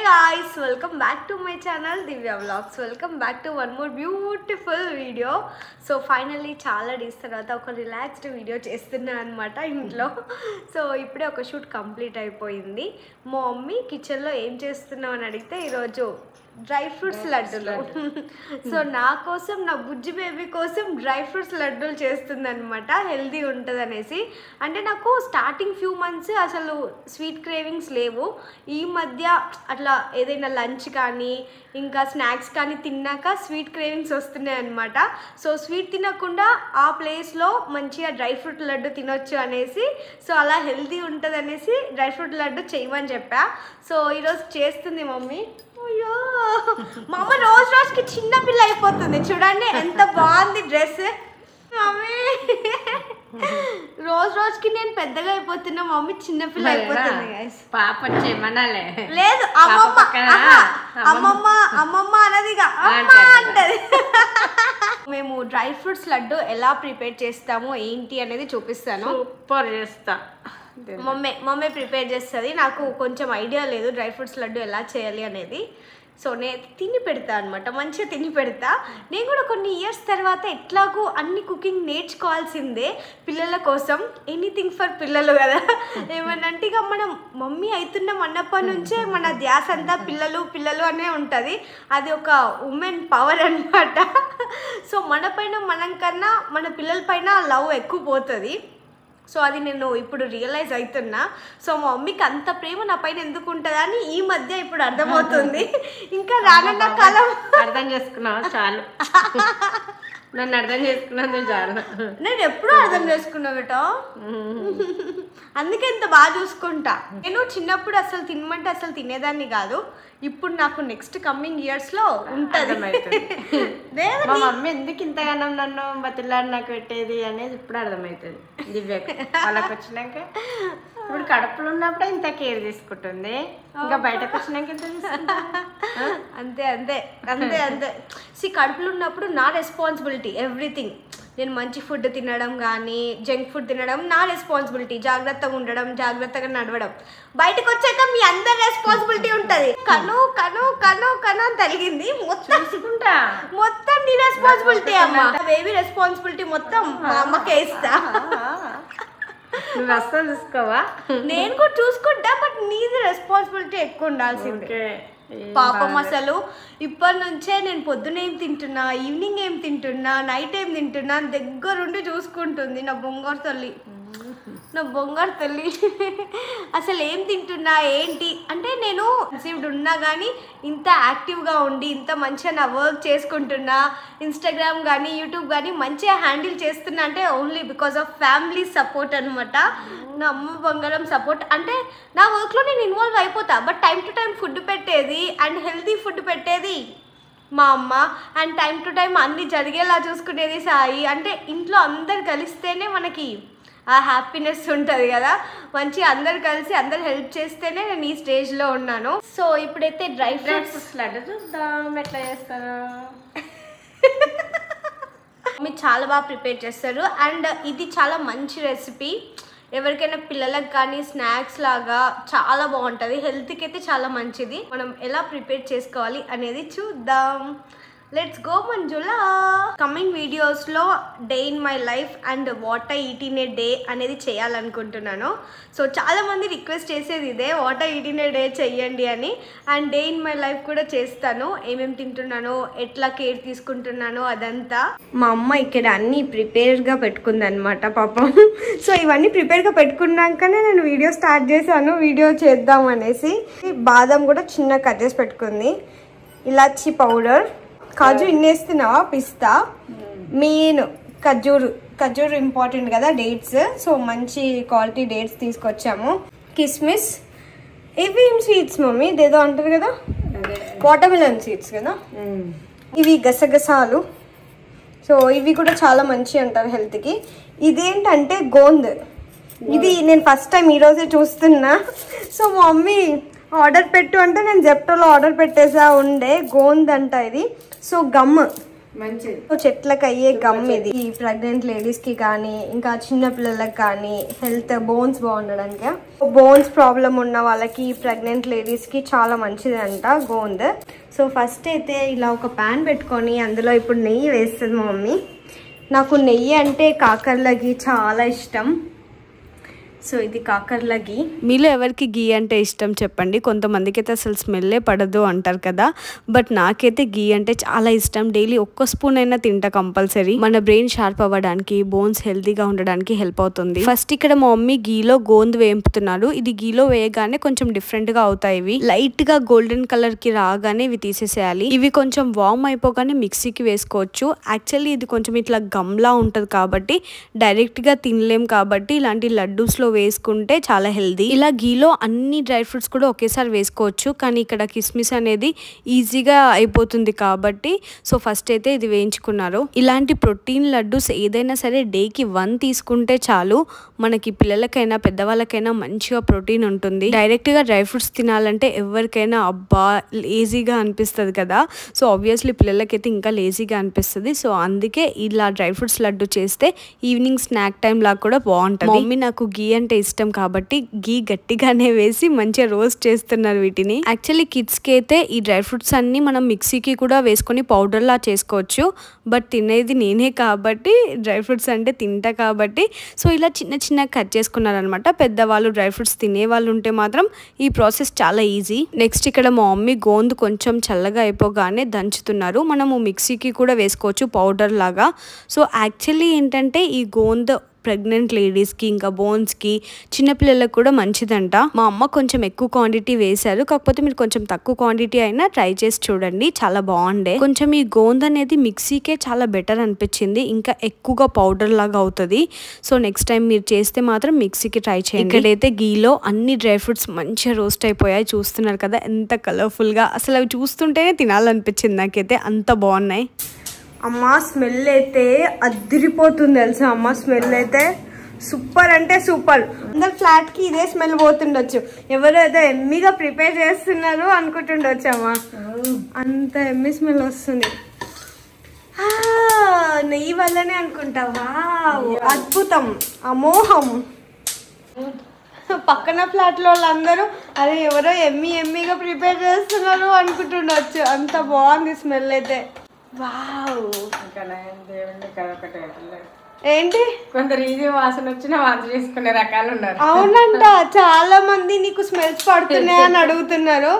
guys, welcome back to my channel Divya Vlogs. Welcome back to one more beautiful video. So finally చాలా days తర్వాత ఒక relaxed video చేస్తున్నాను అనమాట ఇంట్లో. So ఇప్పుడే ఒక షూట్ కంప్లీట్ అయిపోయింది. మా మమ్మీ కిచెన్లో ఏం చేస్తున్నావు అని అడిగితే ఈరోజు డ్రై ఫ్రూట్స్ లడ్డూలు. సో నా కోసం, నా బుజ్జి బేబీ కోసం డ్రై ఫ్రూట్స్ లడ్డూలు చేస్తుంది అనమాట, హెల్దీ ఉంటుంది అనేసి. అంటే నాకు స్టార్టింగ్ ఫ్యూ మంత్స్ అసలు స్వీట్ క్రేవింగ్స్ లేవు. ఈ మధ్య అట్లా ఏదైనా లంచ్ కానీ ఇంకా స్నాక్స్ కానీ తిన్నాక స్వీట్ క్రేవింగ్స్ వస్తున్నాయి అనమాట. సో స్వీట్ తినకుండా ఆ ప్లేస్లో మంచిగా డ్రై ఫ్రూట్ లడ్డు తినొచ్చు అనేసి, సో అలా హెల్దీ ఉంటుంది అనేసి డ్రై ఫ్రూట్ లడ్డు చేయమని చెప్పా. సో ఈరోజు చేస్తుంది మమ్మీ. అయ్యో మా అమ్మ రోజు రోజుకి చిన్న పిల్ల అయిపోతుంది. చూడండి ఎంత బాగుంది డ్రెస్. మమ్మీ రోజు రోజుకి నేను పెద్దగా అయిపోతున్నా, మమ్మీ చిన్నపిల్ల అయిపోతుంది. పాప చేయమనాలే లేదు, అమ్మమ్మ అమ్మమ్మ అమ్మమ్మ అన్నదిగా అంటది. మేము డ్రై ఫ్రూట్స్ లడ్డు ఎలా ప్రిపేర్ చేస్తామో ఏంటి అనేది చూపిస్తాను. సూపర్ చేస్తా. మమ్మీ ప్రిపేర్ చేస్తుంది. నాకు కొంచెం ఐడియా లేదు డ్రై ఫ్రూట్స్ లడ్డు ఎలా చేయాలి అనేది. సో నేను తిని పెడతా అనమాట, మంచిగా తిని పెడతా. నేను కూడా కొన్ని ఇయర్స్ తర్వాత ఎట్లాగూ అన్ని కుకింగ్ నేర్చుకోవాల్సిందే పిల్లల కోసం. ఎనీథింగ్ ఫర్ పిల్లలు కదా. ఏమన్నంటే ఇక మనం మమ్మీ అవుతున్నాం అన్నప్పటి నుంచే మన ధ్యాస అంతా పిల్లలు పిల్లలు అనే ఉంటుంది. అది ఒక ఉమెన్ పవర్ అనమాట. సో మన పైన మనం కన్నా మన పిల్లల పైన లవ్ ఎక్కువ పోతుంది. సో అది నేను ఇప్పుడు రియలైజ్ అవుతున్నా. సో మా మమ్మీకి అంత ప్రేమ నా పైన ఎందుకు ఉంటుందా అని ఈ మధ్య ఇప్పుడు అర్థమవుతుంది. ఇంకా రానున్న కాలం అర్థం చేసుకున్నావు చాలు. నన్ను అర్థం చేసుకున్నాను చాలు. నేను ఎప్పుడూ అర్థం చేసుకున్నా బేటా, అందుకే ఇంత బాగా చూసుకుంటా. నేను చిన్నప్పుడు అసలు తినమంటే అసలు తినేదాన్ని కాదు. ఇప్పుడు నాకు నెక్స్ట్ కమింగ్ ఇయర్స్ లో ఉంటుంది. మా మమ్మీ ఎందుకు ఇంతగానో నన్ను బతిలాడి నాకు పెట్టేది అనేది ఇప్పుడు అర్థమవుతుంది. దివ్యకు వాళ్ళకి వచ్చినాక ఇప్పుడు కడుపులో ఉన్నప్పుడే ఇంత కేర్ తీసుకుంటుంది, ఇంకా బయటకు వచ్చినాక ఇంత అంతే అంతే అంతే అంతే. కడుపులో ఉన్నప్పుడు నా రెస్పాన్సిబిలిటీ ఎవ్రీథింగ్. నేను మంచి ఫుడ్ తినడం కానీ జంక్ ఫుడ్ తినడం నా రెస్పాన్సిబిలిటీ. జాగ్రత్తగా ఉండడం, జాగ్రత్తగా నడవడం. బయటకు వచ్చాక మీ అందరి రెస్పాన్సిబిలిటీ ఉంటుంది. కను కను కను కను అని తలిగింది మొత్తం మొత్తం నీ రెస్పాన్సిబిలిటీ అమ్మ. బేబీ రెస్పాన్సిబిలిటీ మొత్తం మా అమ్మకే ఇస్తా. నువ్వు అస్సలు చూసుకోవా? నేను కూడా చూసుకుంటా, బట్ నీది రెస్పాన్సిబిలిటీ ఎక్కువ ఉండాల్సిందే. పాపం అసలు ఇప్పటి నుంచే నేను పొద్దున ఏం తింటున్నా, ఈవినింగ్ ఏం తింటున్నా, నైట్ ఏం తింటున్నా దగ్గరుండి చూసుకుంటుంది. నా బొంగారు తల్లి, నా బొంగారు తల్లి. అసలు ఏం తింటున్నా ఏంటి అంటే నేను కన్సీవ్డ్ ఉన్నా కానీ ఇంత యాక్టివ్గా ఉండి ఇంత మంచిగా నా వర్క్ చేసుకుంటున్నా, ఇన్స్టాగ్రామ్ కానీ యూట్యూబ్ కానీ మంచిగా హ్యాండిల్ చేస్తున్నా అంటే only because of family support అనమాట. నా అమ్మ బంగారం సపోర్ట్. అంటే నా వర్క్లో నేను ఇన్వాల్వ్ అయిపోతా, but time to time food పెట్టేది అండ్ హెల్తీ ఫుడ్ పెట్టేది మా అమ్మ. అండ్ టైం టు టైం అన్నీ జరిగేలా చూసుకునేది సాయి. అంటే ఇంట్లో అందరు కలిస్తేనే మనకి ఆ హ్యాపీనెస్ ఉంటుంది కదా. మంచిగా అందరు కలిసి అందరు హెల్ప్ చేస్తేనే నేను ఈ స్టేజ్లో ఉన్నాను. సో ఇప్పుడైతే డ్రై ఫ్రూట్స్ లడ్డు చూద్దాం ఎట్లా చేస్తాను. మీరు చాలా బాగా ప్రిపేర్ చేస్తారు అండ్ ఇది చాలా మంచి రెసిపీ. ఎవరికైనా పిల్లలకు కానీ స్నాక్స్ లాగా చాలా బాగుంటుంది. హెల్త్కి అయితే చాలా మంచిది. మనం ఎలా ప్రిపేర్ చేసుకోవాలి అనేది చూద్దాం. Let's go Manjula. కమింగ్ వీడియోస్లో day in my life and what I eat in a day అనేది చేయాలనుకుంటున్నాను. సో చాలామంది రిక్వెస్ట్ చేసేది ఇదే, what I eat in a day చెయ్యండి అని. And day in my life కూడా చేస్తాను, ఏమేమి తింటున్నానో, ఎట్లా కేర్ తీసుకుంటున్నానో అదంతా. మా అమ్మ ఇక్కడ అన్నీ ప్రిపేర్గా పెట్టుకుందనమాట పాపం. సో ఇవన్నీ ప్రిపేర్గా పెట్టుకున్నాకనే నేను వీడియో స్టార్ట్ చేశాను, వీడియో చేద్దాం అనేసి. బాదం కూడా చిన్న కట్ చేసి పెట్టుకుంది. ఇలాచీ పౌడర్, కాజు ఇన్నేస్తున్నావా, పిస్తా, మెయిన్ ఖర్జూరు ఇంపార్టెంట్ కదా, డేట్స్. సో మంచి క్వాలిటీ డేట్స్ తీసుకొచ్చాము. కిస్మిస్, ఇవి ఏం స్వీట్స్ మమ్మీ ఇదేదో అంటారు కదా, వాటర్ మిలన్ సీడ్స్ కదా. ఇవి గసగసాలు. సో ఇవి కూడా చాలా మంచి అంటారు హెల్త్కి. ఇదేంటంటే గోంద్. ఇది నేను ఫస్ట్ టైం ఈరోజే చూస్తున్నా. సో మా మమ్మీ ఆర్డర్ పెట్టు అంటే నేను జెప్టోలో ఆర్డర్ పెట్టేసా ఉండే. గోంద్ అంట ఇది. సో మంచిది. చెట్లకు అయ్యే గమ్ ఇది. ఈ ప్రెగ్నెంట్ లేడీస్ కి కానీ ఇంకా చిన్న పిల్లలకు కానీ హెల్త్ బోన్స్ బాగుండడానికి, బోన్స్ ప్రాబ్లం ఉన్న వాళ్ళకి ప్రెగ్నెంట్ లేడీస్ కి చాలా మంచిది అంట గోంద్. సో ఫస్ట్ అయితే ఇలా ఒక ప్యాన్ పెట్టుకొని అందులో ఇప్పుడు నెయ్యి వేస్తుంది మా మమ్మీ. నాకు నెయ్యి అంటే కాకర్లకి చాలా ఇష్టం. సో ఇది కాకర్ల గీ. మీలో ఎవరికి గీ అంటే ఇష్టం చెప్పండి. కొంతమందికి అయితే అసలు స్మెల్లే పడదు అంటారు కదా, బట్ నాకైతే గీ అంటే చాలా ఇష్టం. డైలీ ఒక్క స్పూన్ అయినా తింటా కంపల్సరీ. మన బ్రెయిన్ షార్ప్ అవ్వడానికి, బోన్స్ హెల్తీగా ఉండడానికి హెల్ప్ అవుతుంది. ఫస్ట్ ఇక్కడ మా మమ్మీ గీలో గోంద్ వేపుతున్నారు. ఇది గీలో వేయగానే కొంచెం డిఫరెంట్ గా అవుతాయి. ఇవి లైట్ గా గోల్డెన్ కలర్ కి రాగానే ఇవి తీసేసేయాలి. ఇవి కొంచెం వార్మ్ అయిపోగానే మిక్సీకి వేసుకోవచ్చు. యాక్చువల్లీ ఇది కొంచెం ఇట్లా గమ్లా ఉంటది కాబట్టి డైరెక్ట్ గా తినలేం కాబట్టి ఇలాంటి లడ్డూస్ లో వేసుకుంటే చాలా హెల్దీ. ఇలా గీలో అన్ని డ్రై ఫ్రూట్స్ కూడా ఒకేసారి వేసుకోవచ్చు, కానీ ఇక్కడ కిస్మిస్ అనేది ఈజీగా అయిపోతుంది కాబట్టి సో ఫస్ట్ అయితే ఇది వేయించుకున్నారు. ఇలాంటి ప్రోటీన్ లడ్డూస్ ఏదైనా సరే డేకి 1 తీసుకుంటే చాలు. మనకి పిల్లలకైనా పెద్దవాళ్ళకైనా మంచిగా ప్రోటీన్ ఉంటుంది. డైరెక్ట్ గా డ్రై ఫ్రూట్స్ తినాలంటే ఎవరికైనా అబ్బా లేజీగా అనిపిస్తుంది కదా, సో ఆబ్వియస్లీ పిల్లలకైతే ఇంకా లేజీగా అనిపిస్తుంది. సో అందుకే ఇలా డ్రై ఫ్రూట్స్ లడ్డు చేస్తే ఈవినింగ్ స్నాక్ టైం లాగా కూడా బాగుంటుంది. మమ్మీ నాకు గీ అంటే ఇష్టం కాబట్టి గీ గట్టిగానే వేసి మంచిగా రోస్ట్ చేస్తున్నారు వీటిని. యాక్చువల్లీ కిడ్స్ కి అయితే ఈ డ్రై ఫ్రూట్స్ అన్ని మనం మిక్సీకి కూడా వేసుకొని పౌడర్ లా చేసుకోవచ్చు, బట్ తినేది నేనే కాబట్టి డ్రై ఫ్రూట్స్ అంటే తింటా కాబట్టి సో ఇలా చిన్న చిన్న కట్ చేసుకున్నారు అనమాట. పెద్దవాళ్ళు డ్రై ఫ్రూట్స్ తినే వాళ్ళు ఉంటే మాత్రం ఈ ప్రాసెస్ చాలా ఈజీ. నెక్స్ట్ ఇక్కడ మా మమ్మీ గోంద్ కొంచెం చల్లగా అయిపోగానే దంచుతున్నారు. మనము మిక్సీకి కూడా వేసుకోవచ్చు పౌడర్ లాగా. సో యాక్చువల్లీ ఏంటంటే ఈ గోంద్ ప్రెగ్నెంట్ లేడీస్కి ఇంకా బోన్స్కి చిన్నపిల్లలకు కూడా మంచిదంట. మా అమ్మ కొంచెం ఎక్కువ క్వాంటిటీ వేశారు, కాకపోతే మీరు కొంచెం తక్కువ క్వాంటిటీ అయినా ట్రై చేసి చూడండి, చాలా బాగుండే. కొంచెం ఈ గోంద్ అనేది మిక్సీకే చాలా బెటర్ అనిపించింది, ఇంకా ఎక్కువగా పౌడర్ లాగా అవుతుంది. సో నెక్స్ట్ టైం మీరు చేస్తే మాత్రం మిక్సీకి ట్రై చేయండి. ఇక్కడైతే గీలో అన్ని డ్రై ఫ్రూట్స్ మంచిగా రోస్ట్ అయిపోయాయి. చూస్తున్నారు కదా ఎంత కలర్ఫుల్గా, అసలు అవి చూస్తుంటేనే తినాలనిపించింది నాకైతే, అంత బాగున్నాయి. అమ్మ స్మెల్ అయితే అదిరిపోతుంది తెలుసా. అమ్మ స్మెల్ అయితే సూపర్ అంటే సూపర్. అందరు ఫ్లాట్ కి ఇదే స్మెల్ పోతుండొచ్చు, ఎవరు ఏదో ఎమ్మిగా ప్రిపేర్ చేస్తున్నారు అనుకుంటుండొచ్చు. అమ్మ అంత ఎమ్మి స్మెల్ వస్తుంది. నెయ్యి వల్లనే అనుకుంటావా, అద్భుతం, అమోహం. పక్కన ఫ్లాట్ లో వాళ్ళందరూ అదే ఎవరో ఎమ్మిగా ప్రిపేర్ చేస్తున్నారు అనుకుంటుండొచ్చు, అంత బాగుంది స్మెల్ అయితే. ఏంటి కొందరు ఈజీ వాసన వచ్చిన వాంతి చేసుకునే రకాలు ఉన్నారు. అవునంట, చాలా మంది నీకు స్మెల్స్ పడుతున్నాయని అడుగుతున్నారు.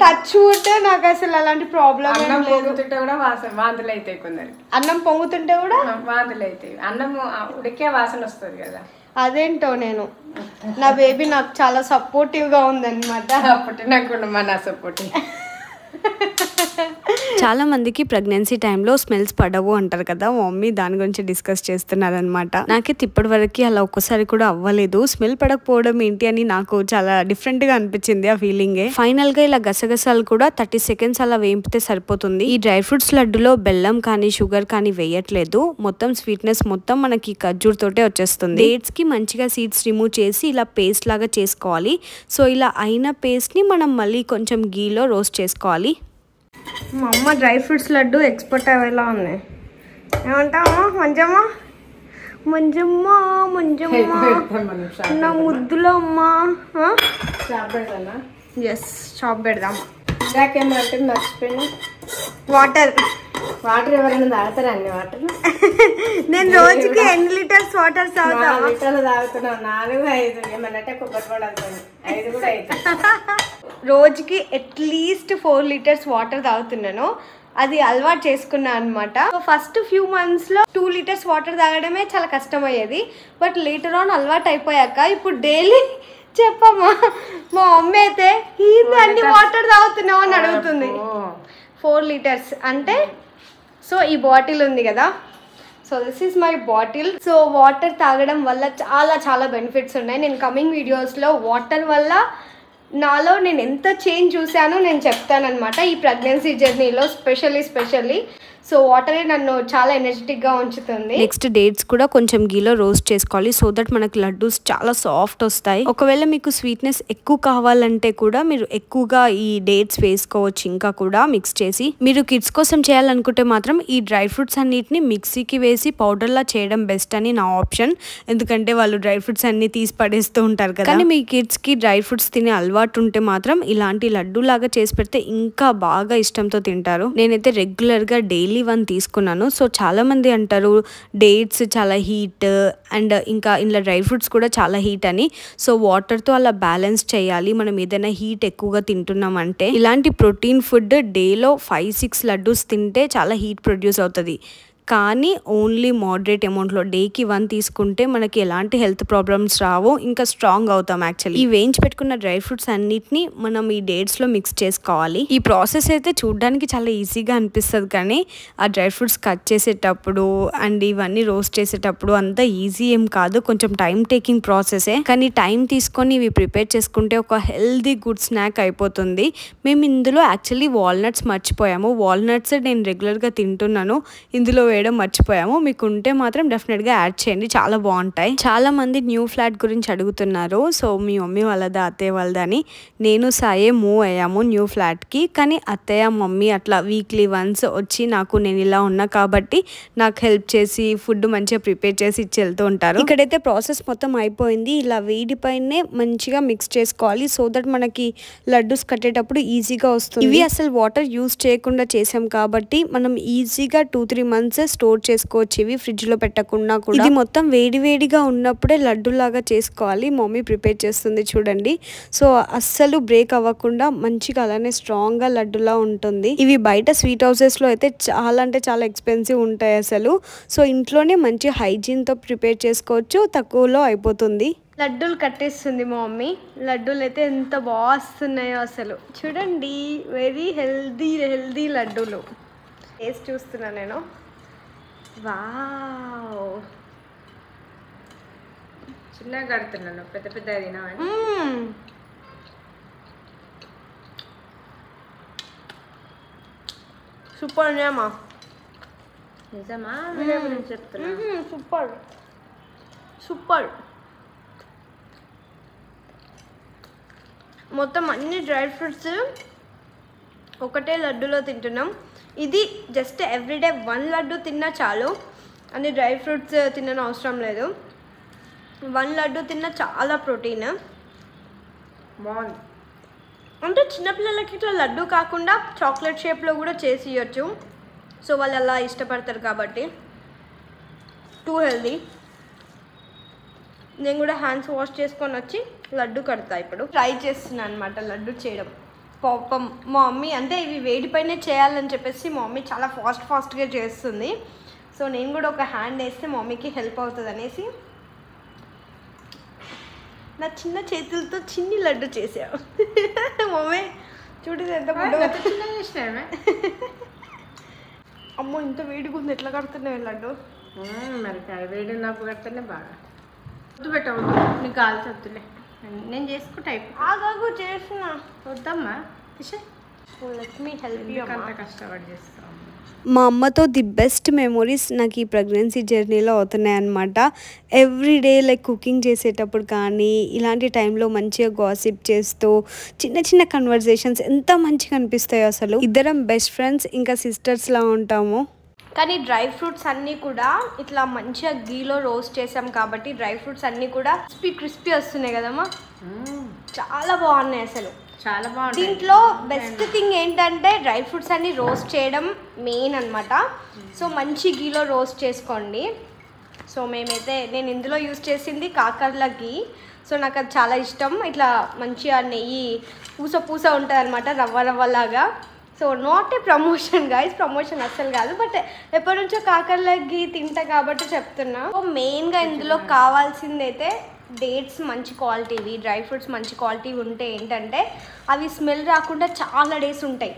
టచ్ ఉంటే నాకు అసలు అలాంటి ప్రాబ్లం పొంగుతుంటే కూడా వాంతులు అవుతాయి కొందరు. అన్నం పొంగుతుంటే కూడా వాంతులు అవుతాయి. అన్నం ఉడికే వాసన వస్తుంది కదా. అదేంటో నేను నా బేబీ నాకు చాలా సపోర్టివ్ గా ఉందన్నమాట. పుట్టినాకుండా మన సపోర్టివ్. చాలా మందికి ప్రెగ్నెన్సీ టైంలో స్మెల్స్ పడవు అంటారు కదా, మా మమ్మీ దాని గురించి డిస్కస్ చేస్తున్నారనమాట. నాకైతే ఇప్పటి వరకు అలా ఒక్కసారి కూడా అవ్వలేదు. స్మెల్ పడకపోవడం ఏంటి అని నాకు చాలా డిఫరెంట్ గా అనిపించింది ఆ ఫీలింగే. ఫైనల్ గా ఇలా గసగసాలు కూడా 30 సెకండ్స్ అలా వేపితే సరిపోతుంది. ఈ డ్రై ఫ్రూట్స్ లడ్డులో బెల్లం కానీ షుగర్ కానీ వేయట్లేదు, మొత్తం స్వీట్నెస్ మొత్తం మనకి ఖర్జూర్ తోటే వచ్చేస్తుంది. డేట్స్ కి మంచిగా సీడ్స్ రిమూవ్ చేసి ఇలా పేస్ట్ లాగా చేసుకోవాలి. సో ఇలా అయిన పేస్ట్ ని మనం మళ్ళీ కొంచెం గీలో రోస్ట్ చేసుకోవాలి. మా అమ్మ డ్రై ఫ్రూట్స్ లడ్డు ఎక్స్పర్ట్ అయ్యేలా ఉన్నాయి. ఏమంటావా మంజమ్మ, మంజమ్మ మంజమ్మ నా ముద్దులో అమ్మా. ఎస్ షాప్ పెడదాం. ఇందాకేమంటే మర్చిపోయినా వాటర్ ఎవరైనా తాగుతారా అండి? వాటర్ నేను రోజుకి ఎన్ని లీటర్స్ వాటర్ తాగుతా? లీటర్లు తాగుతున్నావు. 4, 5 ఏమన్నట్టే కొబ్బరి పడాలి 5 కూడా అవుతుంది. రోజుకి అట్లీస్ట్ 4 లీటర్స్ వాటర్ తాగుతున్నాను. అది అలవాటు చేసుకున్నా అనమాట. ఫస్ట్ ఫ్యూ మంత్స్ లో 2 లీటర్స్ వాటర్ తాగడమే చాలా కష్టమయ్యేది, బట్ లేటర్ ఆన్ అలవాటు అయిపోయాక ఇప్పుడు డైలీ చెప్పమ్మా మా మమ్మీ అయితే అన్ని వాటర్ తాగుతున్నావు అని అడుగుతుంది. 4 లీటర్స్ అంటే సో ఈ బాటిల్ ఉంది కదా, so this is my bottle. So water తాగడం వల్ల చాలా చాలా బెనిఫిట్స్ ఉన్నాయి. నేను కమింగ్ వీడియోస్లో వాటర్ వల్ల నాలో నేను ఎంత చేంజ్ చూసానో నేను చెప్తానమాట ఈ ప్రెగ్నెన్సీ జర్నీలో స్పెషల్లీ. సో వాటరే నన్ను చాలా ఎనర్జెటిక్గా ఉంచుతుంది. నెక్స్ట్ డేట్స్ కూడా కొంచెం గీలో రోస్ట్ చేసుకోవాలి సో దట్ మనకి లడ్డూస్ చాలా సాఫ్ట్ వస్తాయి. ఒకవేళ మీకు స్వీట్నెస్ ఎక్కువ కావాలంటే కూడా మీరు ఎక్కువగా ఈ డేట్స్ వేసుకోవచ్చు. ఇంకా కూడా మిక్స్ చేసి మీరు కిడ్స్ కోసం చేయాలనుకుంటే మాత్రం ఈ డ్రై ఫ్రూట్స్ అన్నిటిని మిక్సీకి వేసి పౌడర్లా చేయడం బెస్ట్ అని నా ఆప్షన్. ఎందుకంటే వాళ్ళు డ్రై ఫ్రూట్స్ అన్ని తీసి పడేస్తూ ఉంటారు కదా. కానీ మీ కిడ్స్కి డ్రై ఫ్రూట్స్ తినే అలవాటు ఉంటే మాత్రం ఇలాంటి లడ్డు లాగా చేసి పెడితే ఇంకా బాగా ఇష్టంతో తింటారు. నేనైతే రెగ్యులర్గా డైలీ 1 తీసుకున్నాను. సో చాలా మంది అంటారు డేట్స్ చాలా హీట్ అండ్ ఇంకా ఇందులో డ్రై ఫ్రూట్స్ కూడా చాలా హీట్ అని. సో వాటర్తో అలా బ్యాలెన్స్ చేయాలి. మనం ఏదైనా హీట్ ఎక్కువగా తింటున్నామంటే ఇలాంటి ప్రోటీన్ ఫుడ్ డేలో 5-6 లడ్డూస్ తింటే చాలా హీట్ ప్రొడ్యూస్ అవుతుంది. కానీ ఓన్లీ మోడరేట్ అమౌంట్లో డేకి 1 తీసుకుంటే మనకి ఎలాంటి హెల్త్ ప్రాబ్లమ్స్ రావు, ఇంకా స్ట్రాంగ్ అవుతాం. యాక్చువల్లీ ఈ వేయించి పెట్టుకున్న డ్రై ఫ్రూట్స్ అన్నిటిని మనం ఈ డేట్స్లో మిక్స్ చేసుకోవాలి. ఈ ప్రాసెస్ అయితే చూడడానికి చాలా ఈజీగా అనిపిస్తుంది కానీ ఆ డ్రై ఫ్రూట్స్ కట్ చేసేటప్పుడు అండ్ ఇవన్నీ రోస్ట్ చేసేటప్పుడు అంత ఈజీ ఏం కాదు, కొంచెం టైం టేకింగ్ ప్రాసెసే. కానీ టైం తీసుకొని ఇవి ప్రిపేర్ చేసుకుంటే ఒక హెల్దీ గుడ్ స్నాక్ అయిపోతుంది. మేము ఇందులో యాక్చువల్లీ వాల్నట్స్ మర్చిపోయాము. వాల్నట్స్ నేను రెగ్యులర్గా తింటున్నాను, ఇందులో వేయడం మర్చిపోయాము. మీకు ఉంటే మాత్రం డెఫినెట్గా యాడ్ చేయండి, చాలా బాగుంటాయి. చాలా మంది న్యూ ఫ్లాట్ గురించి అడుగుతున్నారు. సో మీ మమ్మీ వాళ్ళదా అత్తయ్య వాళ్ళదా అని. నేను సాయే మూవ్ అయ్యాము న్యూ ఫ్లాట్కి. కానీ అత్తయ్య మమ్మీ అట్లా వీక్లీ వన్స్ వచ్చి నేను ఇలా ఉన్నా కాబట్టి నాకు హెల్ప్ చేసి ఫుడ్ మంచిగా ప్రిపేర్ చేసి ఇచ్చి వెళ్తూ ఉంటారు. ఇక్కడైతే ప్రాసెస్ మొత్తం అయిపోయింది. ఇలా వేడి పైనే మంచిగా మిక్స్ చేసుకోవాలి సో దట్ మనకి లడ్డూస్ కట్టేటప్పుడు ఈజీగా వస్తుంది. ఇవి అసలు వాటర్ యూజ్ చేయకుండా చేసాం కాబట్టి మనం ఈజీగా 2-3 months స్టోర్ చేసుకోవచ్చు. ఇవి ఫ్రిడ్జ్ లో పెట్టకుండా కూడా. ఇది మొత్తం వేడివేడిగా ఉన్నప్పుడే లడ్డు లాగా చేసుకోవాలి. మమ్మీ ప్రిపేర్ చేస్తుంది చూడండి. సో అస్సలు బ్రేక్ అవ్వకుండా మంచిగా అలానే స్ట్రాంగ్ గా లడ్డులా ఉంటుంది. ఇవి బయట స్వీట్ హౌసెస్ లో అయితే చాలా అంటే చాలా ఎక్స్పెన్సివ్ ఉంటాయి అసలు. సో ఇంట్లోనే మంచి హైజీన్ తో ప్రిపేర్ చేసుకోవచ్చు, తక్కువలో అయిపోతుంది. లడ్డూలు కట్టేస్తుంది మా మమ్మీ. లడ్డూలు అయితే ఎంత బాగా వస్తున్నాయో అసలు చూడండి. వెరీ హెల్దీ లడ్డూలు. టేస్ట్ చూస్తున్నా నేను. వావ్, చిన్నగా కడుతున్నాను, పెద్ద పెద్ద తినవని. సూపర్ ఉన్నాయమ్మా. నిజమా చెప్తున్నా? సూపర్. మొత్తం అన్ని డ్రై ఫ్రూట్స్ ఒకటే లడ్డూలో తింటున్నాం. ఇది జస్ట్ ఎవ్రీడే 1 లడ్డు తిన్నా చాలు. అన్ని డ్రై ఫ్రూట్స్ తినని అవసరం లేదు. 1 లడ్డు తిన్నా చాలా ప్రోటీన్. బాగుంది. అంటే చిన్నపిల్లలకి ఇట్లా లడ్డు కాకుండా చాక్లెట్ షేప్లో కూడా చేసి ఇవ్వచ్చు. సో వాళ్ళు అలా ఇష్టపడతారు కాబట్టి. Two healthy. నేను కూడా హ్యాండ్స్ వాష్ చేసుకొని వచ్చి లడ్డు కడతా. ఇప్పుడు ట్రై చేస్తున్నాను అనమాట లడ్డు చేయడం. పాపం మా మమ్మీ అంటే ఇవి వేడిపైనే చేయాలని చెప్పేసి మా మమ్మీ చాలా ఫాస్ట్గా చేస్తుంది. సో నేను కూడా ఒక హ్యాండ్ వేస్తే మా మమ్మీకి హెల్ప్ అవుతుంది అనేసి నా చిన్న చేతులతో చిన్ని లడ్డు చేసావు. మమ్మీ చూడు ఎంత చిన్న చేసినా. అమ్మో ఇంత వేడిగా ఉంది, ఎట్లా కడుతున్నావు లడ్డు? మరి వేడి ఉన్నప్పుడు కడితేనే బాగా. వద్దు పెట్టవద్దు, నీకు కాల్చి వద్దులే, నేను చేసుకుంటా. ఆగాగు చేసిన. వద్దమ్మా, లెట్ మీ హెల్ప్ యూ. అంత కష్టపడి చేస్తాం. మా అమ్మతో ది బెస్ట్ మెమొరీస్ నాకు ఈ ప్రెగ్నెన్సీ జర్నీలో అవుతున్నాయి అన్నమాట. ఎవ్రీడే లైక్ కుకింగ్ చేసేటప్పుడు కానీ ఇలాంటి టైంలో మంచిగా గాసిప్ చేస్తూ చిన్న చిన్న కన్వర్జేషన్స్ ఎంత మంచిగా అనిపిస్తాయో అసలు. ఇద్దరం బెస్ట్ ఫ్రెండ్స్, ఇంకా సిస్టర్స్లా ఉంటాము. కానీ డ్రై ఫ్రూట్స్ అన్నీ కూడా ఇట్లా మంచిగా గీలో రోస్ట్ చేసాం కాబట్టి డ్రై ఫ్రూట్స్ అన్నీ కూడా క్రిస్పీ వస్తున్నాయి కదమ్మా. చాలా బాగున్నాయి అసలు, చాలా బాగుంది. దీంట్లో బెస్ట్ థింగ్ ఏంటంటే డ్రై ఫ్రూట్స్ అన్ని రోస్ట్ చేయడం మెయిన్ అనమాట. సో మంచి గీలో రోస్ట్ చేసుకోండి. సో నేను ఇందులో యూజ్ చేసింది కాకర్ల గీ. సో నాకు అది చాలా ఇష్టం. ఇట్లా మంచిగా నెయ్యి పూస ఉంటుంది అనమాట, రవ్వలాగా. So not a promotion guys, promotion అస్సలు కాదు, బట్ ఎప్పటి నుంచో కాకర్ల గీ తింటా కాబట్టి చెప్తున్నా. సో మెయిన్గా ఇందులో కావాల్సింది అయితే డేట్స్ మంచి క్వాలిటీవి, డ్రై ఫ్రూట్స్ మంచి క్వాలిటీ ఉంటే ఏంటంటే అవి స్మెల్ రాకుండా చాలా డేస్ ఉంటాయి.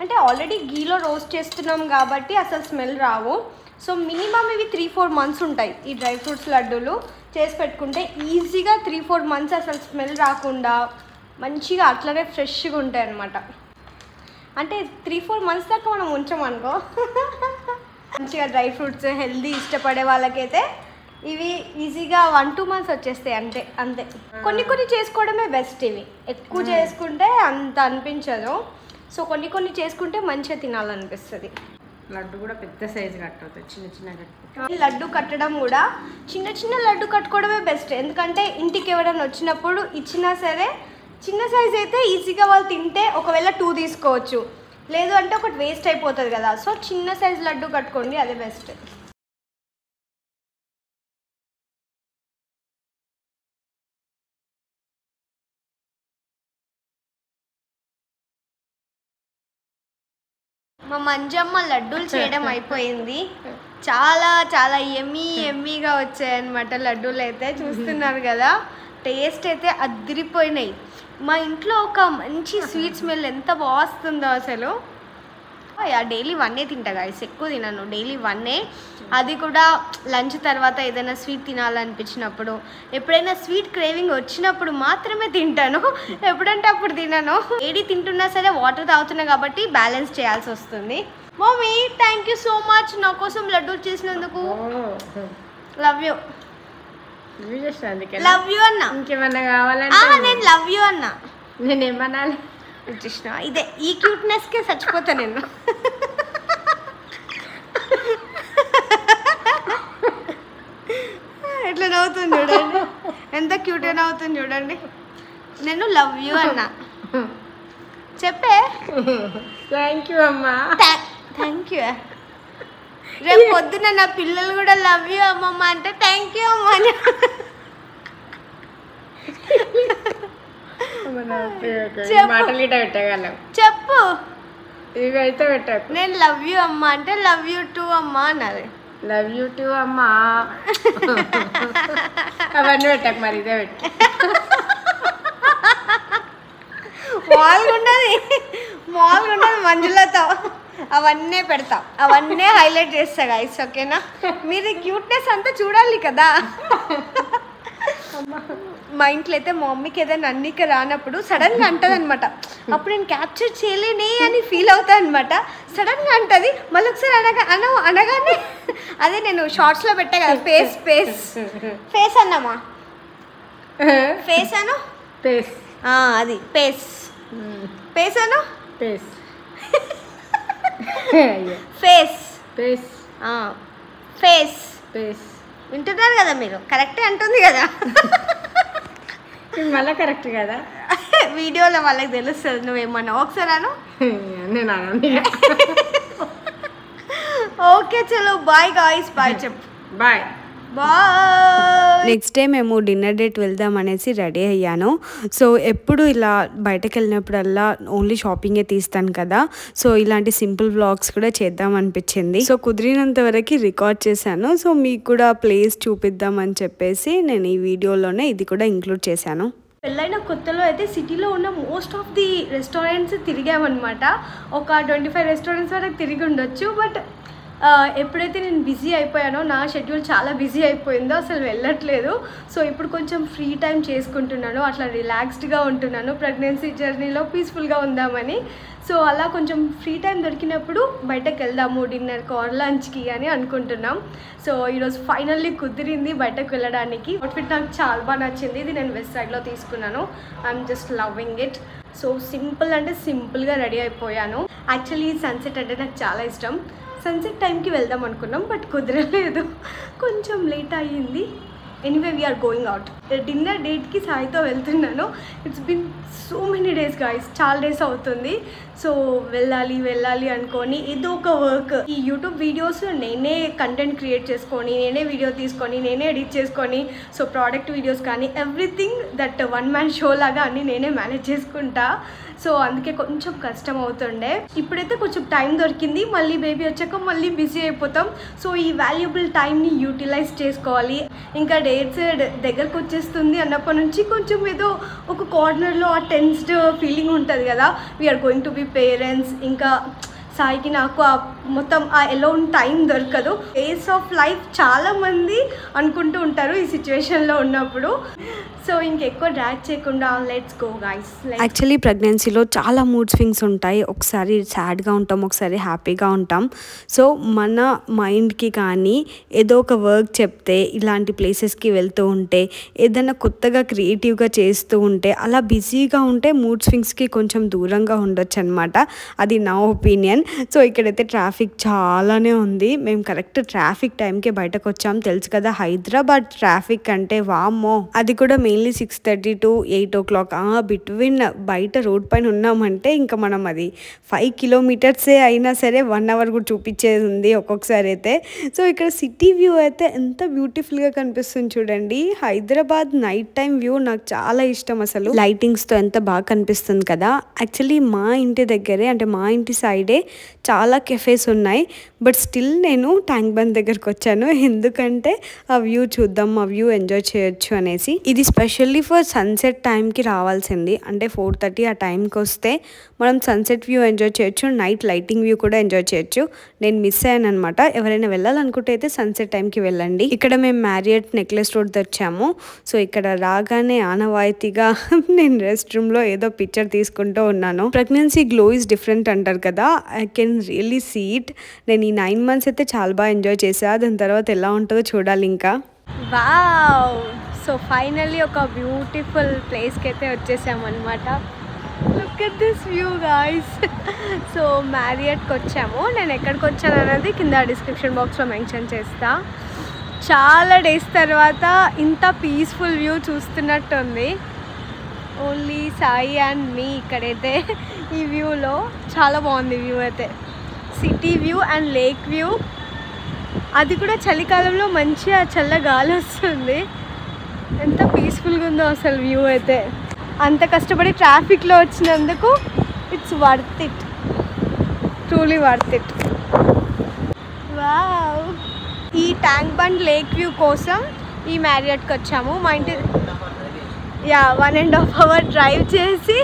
అంటే ఆల్రెడీ గీలో రోస్ట్ చేస్తున్నాం కాబట్టి అసలు స్మెల్ రావు. సో మినిమం ఇవి 3-4 months ఉంటాయి. ఈ డ్రై ఫ్రూట్స్ లడ్డూలు చేసి పెట్టుకుంటే ఈజీగా 3-4 months అసలు స్మెల్ రాకుండా మంచిగా అట్లనే ఫ్రెష్గా ఉంటాయి అన్నమాట. అంటే 3-4 months దాకా మనం ఉంచమనుకో మంచిగా డ్రై ఫ్రూట్స్ హెల్దీ ఇష్టపడే వాళ్ళకైతే ఇవి ఈజీగా 1-2 months వచ్చేస్తాయి అంతే అంతే. కొన్ని చేసుకోవడమే బెస్ట్. ఇవి ఎక్కువ చేసుకుంటే అంత అనిపించదు. సో కొన్ని చేసుకుంటే మంచిగా తినాలనిపిస్తుంది. లడ్డు కూడా పెద్ద సైజు కట్టవుతుంది, చిన్న లడ్డు కట్టడం కూడా చిన్న లడ్డు కట్టుకోవడమే బెస్ట్. ఎందుకంటే ఇంటికి ఎవరైనా వచ్చినప్పుడు ఇచ్చినా సరే చిన్న సైజ్ అయితే ఈజీగా వాళ్ళు తింటే ఒకవేళ 2 తీసుకోవచ్చు, లేదు అంటే ఒకటి వేస్ట్ అయిపోతుంది కదా. సో చిన్న సైజ్ లడ్డు కట్టుకోండి, అదే బెస్ట్. మా మంజమ్మ లడ్డూలు చేయడం అయిపోయింది. చాలా ఎమ్మీగా వచ్చాయన్నమాట లడ్డూలు అయితే. చూస్తున్నారు కదా, టేస్ట్ అయితే అదిరిపోయినాయి. మా ఇంట్లో ఒక మంచి స్వీట్ స్మెల్ ఎంత బాగుందో అసలు. డైలీ 1 తింటా గాయస్, ఎక్కువ తినను, డైలీ 1. అది కూడా లంచ్ తర్వాత ఏదైనా స్వీట్ తినాలనిపించినప్పుడు, ఎప్పుడైనా స్వీట్ క్రేవింగ్ వచ్చినప్పుడు మాత్రమే తింటాను, ఎప్పుడంటే అప్పుడు తినను. ఏది తింటున్నా సరే వాటర్ తాగుతున్నా కాబట్టి బ్యాలెన్స్ చేయాల్సి వస్తుంది. Mummy thank you so much నా కోసం లడ్డూ చేసినందుకు. లవ్ యూ లవ్ యూ అన్నా. ఇంకేమన్నా కావాలంటే నేను లవ్ యూ అన్నా. నేనేమనాలి కృష్ణ, ఇదే ఈ క్యూట్నెస్కే చచ్చిపోతా నేను. ఎట్లా నవ్వుతుంది చూడండి, ఎంత క్యూట్గా నవ్వుతుంది చూడండి. నేను లవ్ యూ అన్నా. చెప్పే థ్యాంక్ యూ అమ్మా. Thank you. రేపు పొద్దున నా పిల్లలు కూడా లవ్ యూ అమ్మమ్మ అంటే థ్యాంక్ యూ అమ్మ అని. మాటలు ఇట పెట్టగలం. చెప్పు. ఇవి అయితే పెట్టకు. నేను లవ్ యూ అమ్మ అంటే లవ్ యూ టూ అమ్మ అన్నది. లవ్ యూ టూ అమ్మా. అవన్నీ పెట్టకు, మరి ఇదే పెట్టు. మామూలుగా ఉండదు మంజులతో. అవన్నీ పెడతా, అవన్నీ హైలైట్ చేస్తా గైస్, ఓకేనా? మీరు క్యూట్నెస్ అంతా చూడాలి కదా. మా ఇంట్లో అయితే మా మమ్మీకి ఏదైనా అన్నిక రానప్పుడు సడన్గా అంటది అనమాట. అప్పుడు నేను క్యాప్చర్ చేయలేనే అని ఫీల్ అవుతా అనమాట. సడన్గా అంటది, మళ్ళీ ఒకసారి అనగానే అదే నేను షార్ట్స్లో పెట్టా కదా, ఫేస్ అన్నామా, ఫేస్ అను, అది పేస్ అను, ఫేస్ వింటున్నారు కదా మీరు, కరెక్టే అంటుంది కదా. మళ్ళీ కరెక్ట్ కదా, వీడియోలో వాళ్ళకి తెలుస్తుంది. నువ్వేమన్నా ఒకసారి అను. ఓకే చలో బాయ్ గాయ్స్, బాయ్ చెప్పు. బాయ్. నెక్స్ట్ డే మేము డిన్నర్ డేట్ వెళ్దాం అనేసి రెడీ అయ్యాను. సో ఎప్పుడు ఇలా బయటకు వెళ్ళినప్పుడల్లా ఓన్లీ షాపింగే తీస్తాను కదా, సో ఇలాంటి సింపుల్ వ్లాగ్స్ కూడా చేద్దాం అనిపించింది. సో కుదిరినంత వరకు రికార్డ్ చేశాను. సో మీకు కూడా ప్లేస్ చూపిద్దామని చెప్పేసి నేను ఈ వీడియోలోనే ఇది కూడా ఇంక్లూడ్ చేశాను. పెళ్ళైన కొత్తలో అయితే సిటీలో ఉన్న మోస్ట్ ఆఫ్ ది రెస్టారెంట్స్ తిరిగామన్నమాట. ఒక 25 రెస్టారెంట్స్ వరకు తిరిగి ఉండొచ్చు. బట్ ఎప్పుడైతే నేను బిజీ అయిపోయానో, నా షెడ్యూల్ చాలా బిజీ అయిపోయిందో, అసలు వెళ్ళట్లేదు. సో ఇప్పుడు కొంచెం ఫ్రీ టైం చేసుకుంటున్నాను, అట్లా రిలాక్స్డ్గా ఉంటున్నాను. ప్రెగ్నెన్సీ జర్నీలో పీస్ఫుల్గా ఉందామని. సో అలా కొంచెం ఫ్రీ టైం దొరికినప్పుడు బయటకు వెళ్దాము డిన్నర్కి ఆర్ లంచ్కి అని అనుకుంటున్నాం. సో ఈరోజు ఫైనల్లీ కుదిరింది బయటకు వెళ్ళడానికి. అవుట్ఫిట్ నాకు చాలా బాగా నచ్చింది. ఇది నేను వెస్ట్ సైడ్లో తీసుకున్నాను. I'm just loving it. So simple అంటే సింపుల్గా రెడీ అయిపోయాను. యాక్చువల్లీ సన్సెట్ అంటే నాకు చాలా ఇష్టం. సన్సెట్ టైంకి వెళ్దాం అనుకున్నాం, బట్ కుదరలేదు, కొంచెం లేట్ అయ్యింది. Anyway we are going out. Dinner డేట్కి సాయితో వెళ్తున్నాను. It's been so many days guys, చాలా డేస్ అవుతుంది. సో వెళ్ళాలి అనుకొని ఏదో ఒక వర్క్, ఈ యూట్యూబ్ వీడియోస్ నేనే కంటెంట్ క్రియేట్ చేసుకొని, నేనే వీడియో తీసుకొని, నేనే ఎడిట్ చేసుకొని, సో ప్రోడక్ట్ వీడియోస్ కానీ everything that one man show లాగా అన్నీ నేనే మేనేజ్ చేసుకుంటా. సో అందుకే కొంచెం కష్టం అవుతుండే. ఇప్పుడైతే కొంచెం టైం దొరికింది. మళ్ళీ బేబీ వచ్చాక మళ్ళీ బిజీ అయిపోతాం. సో ఈ వాల్యుబుల్ టైంని యూటిలైజ్ చేసుకోవాలి. ఇంకా డేట్స్ దగ్గరకు వచ్చేస్తుంది అన్నప్పటి నుంచి కొంచెం ఏదో ఒక కార్నర్లో ఆ టెన్స్డ్ ఫీలింగ్ ఉంటుంది కదా. We are going to be parents. ఇంకా సాయికి నాకు మొత్తం ఆ ఎలోన్ టైం దొరకదు. ఫేస్ ఆఫ్ లైఫ్ చాలామంది అనుకుంటూ ఉంటారు ఈ సిచ్యువేషన్లో ఉన్నప్పుడు. సో ఇంకెక్కువ డ్రాగ్ చేయకుండా లెట్స్ గో గైస్. యాక్చువల్లీ ప్రెగ్నెన్సీలో చాలా మూడ్ స్వింగ్స్ ఉంటాయి. ఒకసారి సాడ్గా ఉంటాం, ఒకసారి హ్యాపీగా ఉంటాం. సో మన మైండ్కి కానీ ఏదో ఒక వర్క్ చెప్తే, ఇలాంటి ప్లేసెస్కి వెళ్తూ ఉంటే, ఏదైనా కొత్తగా క్రియేటివ్గా చేస్తూ ఉంటే, అలా బిజీగా ఉంటే మూడ్ స్వింగ్స్కి కొంచెం దూరంగా ఉండొచ్చు అనమాట. అది నా ఒపీనియన్. సో ఇక్కడైతే ట్రాఫిక్ చాలానే ఉంది. మేము కరెక్ట్ ట్రాఫిక్ టైంకే బయటకు వచ్చాం. తెలుసు కదా హైదరాబాద్ ట్రాఫిక్ అంటే వామ్మో. అది కూడా మెయిన్లీ 6:30 to 8 o'clock బిట్వీన్ బయట రోడ్ పైన ఉన్నామంటే ఇంకా మనం అది 5 kilometers అయినా సరే 1 hour కూడా చూపించేది ఉంది ఒక్కొక్కసారి అయితే. సో ఇక్కడ సిటీ వ్యూ అయితే ఎంత బ్యూటిఫుల్గా కనిపిస్తుంది చూడండి. హైదరాబాద్ నైట్ టైం వ్యూ నాకు చాలా ఇష్టం. అసలు లైటింగ్స్తో ఎంత బాగా కనిపిస్తుంది కదా. యాక్చువల్లీ మా ఇంటి దగ్గరే అంటే మా ఇంటి సైడే చాలా కెఫేస్ ఉన్నాయి. బట్ స్టిల్ నేను ట్యాంక్ బండ్ దగ్గరకు వచ్చాను, ఎందుకంటే ఆ వ్యూ చూద్దాం, ఆ వ్యూ ఎంజాయ్ చేయొచ్చు అనేసి. ఇది స్పెషల్లీ ఫర్ సన్సెట్ టైంకి రావాల్సింది. అంటే 4:30 ఆ టైంకి వస్తే మనం సన్సెట్ వ్యూ ఎంజాయ్ చేయొచ్చు, నైట్ లైటింగ్ వ్యూ కూడా ఎంజాయ్ చేయొచ్చు. నేను మిస్ అయ్యాను అనమాట. ఎవరైనా వెళ్ళాలనుకుంటే అయితే సన్సెట్ టైంకి వెళ్ళండి. ఇక్కడ మేము మ్యారియట్ నెక్లెస్ రోడ్ తెచ్చాము. సో ఇక్కడ రాగానే ఆనవాయితీగా నేను రెస్ట్ రూమ్లో ఏదో పిక్చర్ తీసుకుంటూ ఉన్నాను. ప్రెగ్నెన్సీ గ్లో ఈజ్ డిఫరెంట్ అంటారు కదా. I can really see it. నేను ఈ 9 months అయితే చాలా బాగా ఎంజాయ్ చేసా. దాని తర్వాత ఎలా ఉంటుందో చూడాలి ఇంకా. వావ్. సో ఫైనల్లీ ఒక బ్యూటిఫుల్ ప్లేస్కి అయితే వచ్చేసామన్నమాట. Look at this view guys. So మ్యారియట్కి వచ్చాము. నేను ఎక్కడికి వచ్చాను అనేది కింద డిస్క్రిప్షన్ బాక్స్లో మెన్షన్ చేస్తా. చాలా డేస్ తర్వాత ఇంత పీస్ఫుల్ వ్యూ చూస్తున్నట్టుంది. ఓన్లీ సాయి అండ్ మీ ఇక్కడైతే ఈ వ్యూలో. చాలా బాగుంది వ్యూ అయితే. City view and lake view. అది కూడా చలికాలంలో మంచిగా చల్ల గాలి వస్తుంది. ఎంత పీస్ఫుల్గా ఉందో అసలు వ్యూ అయితే. అంత కష్టపడి ట్రాఫిక్లో వచ్చినందుకు it's worth it, truly worth it. Wow. ఈ ట్యాంక్ బండ్ లేక్ వ్యూ కోసం ఈ మ్యారియట్కి వచ్చాము. మా ఇంటి 1.5 hour డ్రైవ్ చేసి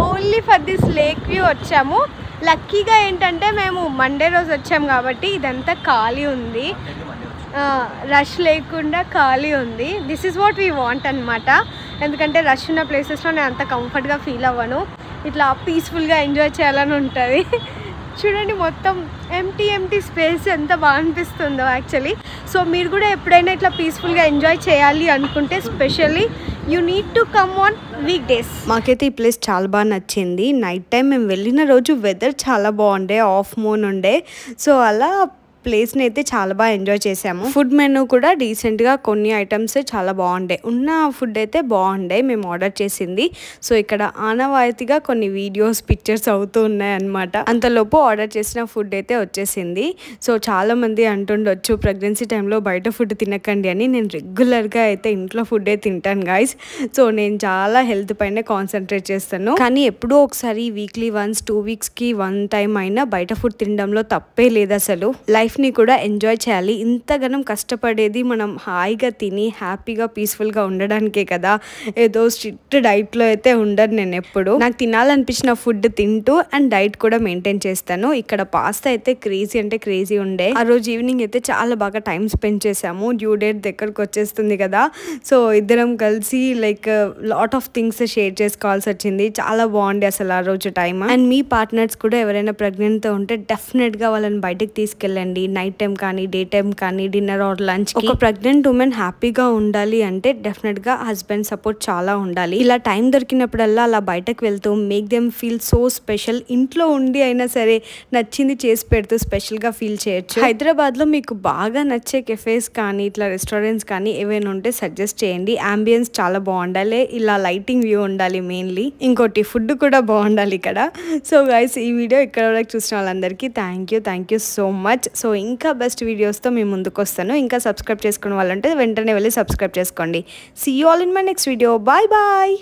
only for this lake view వచ్చాము. లక్కీగా ఏంటంటే మేము మండే రోజు వచ్చాము కాబట్టి ఇదంతా ఖాళీ ఉంది, రష్ లేకుండా ఖాళీ ఉంది. This is what we want అనమాట. ఎందుకంటే రష్ ఉన్న ప్లేసెస్లో నేను అంత కంఫర్ట్గా ఫీల్ అవ్వను. ఇట్లా పీస్ఫుల్గా ఎంజాయ్ చేయాలని ఉంటుంది. చూడండి మొత్తం ఎంటీ స్పేస్ ఎంత బాగా అనిపిస్తుందో యాక్చువల్లీ. సో మీరు కూడా ఎప్పుడైనా ఇట్లా పీస్ఫుల్గా ఎంజాయ్ చేయాలి అనుకుంటే specially you need to come on week days. మాకైతే ఈ ప్లేస్ చాలా బాగా నచ్చింది. నైట్ టైం మేము వెళ్ళిన రోజు వెదర్ చాలా బాగుండే, ఆఫ్ మూన్ ఉండే. సో అలా ప్లేస్ని అయితే చాలా బాగా ఎంజాయ్ చేసాము. ఫుడ్ మెనూ కూడా డీసెంట్గా కొన్ని ఐటమ్స్ చాలా బాగుండే. ఉన్న ఫుడ్ అయితే బాగుండే మేము ఆర్డర్ చేసింది. సో ఇక్కడ ఆనవాయితీగా కొన్ని వీడియోస్ పిక్చర్స్ అవుతూ ఉన్నాయి అన్నమాట. అంతలోపు ఆర్డర్ చేసిన ఫుడ్ అయితే వచ్చేసింది. సో చాలా మంది అంటుండొచ్చు ప్రెగ్నెన్సీ టైంలో బయట ఫుడ్ తినకండి అని. నేను రెగ్యులర్గా అయితే ఇంట్లో ఫుడ్డే తింటాను గైస్. సో నేను చాలా హెల్త్ పైన కాన్సన్ట్రేట్ చేస్తాను. కానీ ఎప్పుడో ఒకసారి వీక్లీ వన్స్ 2 weeksకి 1 time అయినా బయట ఫుడ్ తినడంలో తప్పే లేదు అసలు. లైఫ్ని కూడా ఎంజాయ్ చేయాలి. ఇంతగానం కష్టపడేది మనం హాయిగా తిని హ్యాపీగా పీస్ఫుల్గా ఉండడానికే కదా. ఏదో స్ట్రిక్ట్ డైట్లో అయితే ఉండను నేను ఎప్పుడు. నాకు తినాలనిపించిన ఫుడ్ తింటూ అండ్ డైట్ కూడా మెయింటైన్ చేస్తాను. ఇక్కడ పాస్తా అయితే క్రేజీ అంటే క్రేజీ ఉండే. ఆ రోజు ఈవినింగ్ అయితే చాలా బాగా టైం స్పెండ్ చేసాము. డ్యూ డేట్ దగ్గరకు వచ్చేస్తుంది కదా. సో ఇద్దరం కలిసి like lot of things share చేసుకోవాల్సి వచ్చింది. చాలా బాగుండే అసలు ఆ రోజు టైం. అండ్ మీ పార్ట్నర్స్ కూడా ఎవరైనా ప్రెగ్నెంట్తో ఉంటే డెఫినెట్గా వాళ్ళని బయటకు తీసుకెళ్ళండి. నైట్ టైం కానీ డే టైం కానీ డిన్నర్ ఆర్ లంచ్. ఒక ప్రెగ్నెంట్ ఉమెన్ హ్యాపీగా ఉండాలి అంటే డెఫినెట్గా హస్బెండ్ సపోర్ట్ చాలా ఉండాలి. ఇలా టైం దొరికినప్పుడల్లా అలా బయటకు వెళ్తూ make them feel so special. ఇంట్లో ఉండి అయినా సరే నచ్చింది చేసి పెడుతూ స్పెషల్గా ఫీల్ చేయొచ్చు. హైదరాబాద్లో మీకు బాగా నచ్చే కెఫేస్ కానీ ఇట్లా రెస్టారెంట్స్ కానీ ఏవైనా ఉంటే సజెస్ట్ చేయండి. అంబియన్స్ చాలా బాగుండాలి, ఇలా లైటింగ్ వ్యూ ఉండాలి మెయిన్లీ. ఇంకోటి ఫుడ్ కూడా బాగుండాలి ఇక్కడ. సో గైస్ ఈ వీడియో ఇక్కడ వరకు చూసిన వాళ్ళందరికీ thank you so much. So ఇంకా బెస్ట్ వీడియోస్తో మేము ముందుకు వస్తాను. ఇంకా సబ్స్క్రైబ్ చేసుకునే వాళ్ళంటే వెంటనే వెళ్ళి సబ్స్క్రైబ్ చేసుకోండి. See you all in my next video. Bye bye.